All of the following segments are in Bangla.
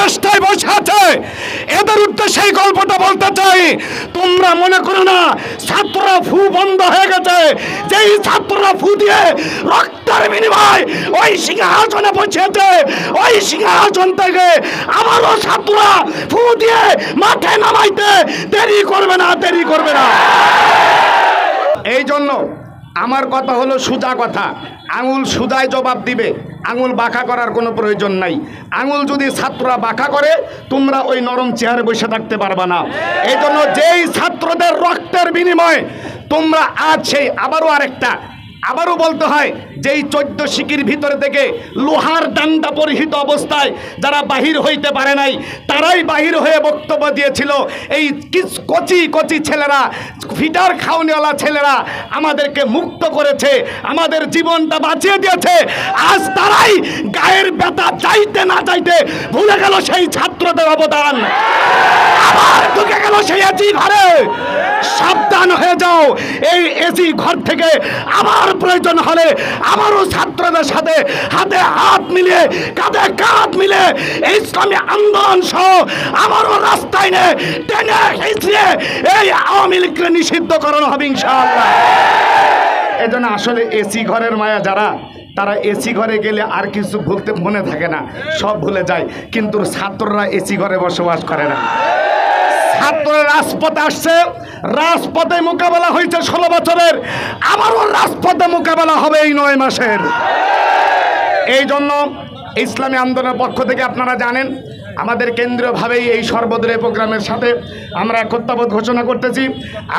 রাস্তায় বসে আছে, এদের উদ্দেশ্যে এই গল্পটা বলতে চাই। তোমরা মনে করো না ছাত্ররা ফু বন্ধ হয়ে গেছে। যেই ছাত্ররা ফু দিয়ে রক্তের বিনিময় ওই সিংহাসনে বসেছে, ওই সিংহাসন থেকে আবারও ছাত্ররা ফু দিয়ে মাঠে নামাইতে দেরি করবে না, দেরি করবে না। এই জন্য আমার কথা হলো সোজা কথা, আঙুল সুজায় জবাব দিবে, আঙুল বাঁকা করার কোনো প্রয়োজন নাই। আঙুল যদি ছাত্ররা বাঁকা করে, তোমরা ওই নরম চেয়ারে বসে থাকতে পারবা না। এই জন্য যেই ছাত্রদের রক্তের বিনিময়ে তোমরা আজ সেই আবারও বলতে হয়, যেই 14 শিকির ভিতরে থেকে লোহার ডান্ডা পরিহিত অবস্থায় যারা বাহির হইতে পারে নাই, তারাই বাহির হয়ে বক্তব্য দিয়েছিল। এই কচি কচি ছেলেরা, ফিটার খাওয়ানোওয়ালা ছেলেরা আমাদেরকে মুক্ত করেছে, আমাদের জীবনটা বাঁচিয়ে দিয়েছে। আজ তারাই গায়ের ব্যথা চাইতে না চাইতে ভুলে গেল সেই ছাত্রদের অবদান, আবার ঢুকে গেল সেই এসি ঘরে। সাবধান হয়ে যাও, এই এসি ঘর থেকে আবার প্রয়োজন হলে আবারও ছাত্রদের সাথে হাতে হাত মিলিয়ে, কাঁধে কাঁধ মিলে ইসলামী আন্দোলন সহ আবারও রাস্তায় নিয়ে টেনে হিঁচড়ে এই আওয়ামী লীগকে নিষিদ্ধ করানো হবে ইনশাআল্লাহ। এই জন্য আসলে এসি ঘরের মায়া যারা, তারা এসি ঘরে গেলে আর কিছু ভুলতে মনে থাকে না, সব ভুলে যায়। কিন্তু ছাত্ররা এসি ঘরে বসবাস করে না। ছাত্ররা রাজপথে আসছে, রাজপথে মোকাবেলা হয়েছে 16 বছরের, আবারও রাজপথে মোকাবেলা হবে এই 9 মাসের। এই জন্য ইসলামী আন্দোলনের পক্ষ থেকে আপনারা জানেন, আমাদের কেন্দ্রীয়ভাবেই এই সর্বদলীয় প্রোগ্রামের সাথে আমরা একতাবোধ ঘোষণা করতেছি।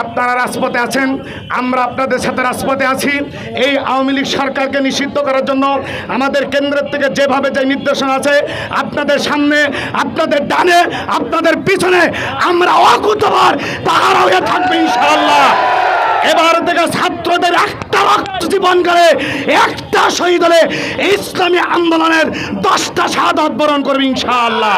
আপনারা রাজপথে আছেন, আমরা আপনাদের সাথে রাজপথে আছি। এই আওয়ামী লীগ সরকারকে নিষিদ্ধ করার জন্য আমাদের কেন্দ্রের থেকে যেভাবে যে নির্দেশনা আছে, আপনাদের সামনে, আপনাদের ডানে, আপনাদের পিছনে আমরা অকুতবার পাহারা হয়ে থাকবে ইনশাআল্লাহ। এবার থেকে ছাত্রদের একটা রক্ত জীবন করে, একটা শহীদ হলে ইসলামী আন্দোলনের 10টা শাহাদাত বরণ করবে ইনশাআল্লাহ।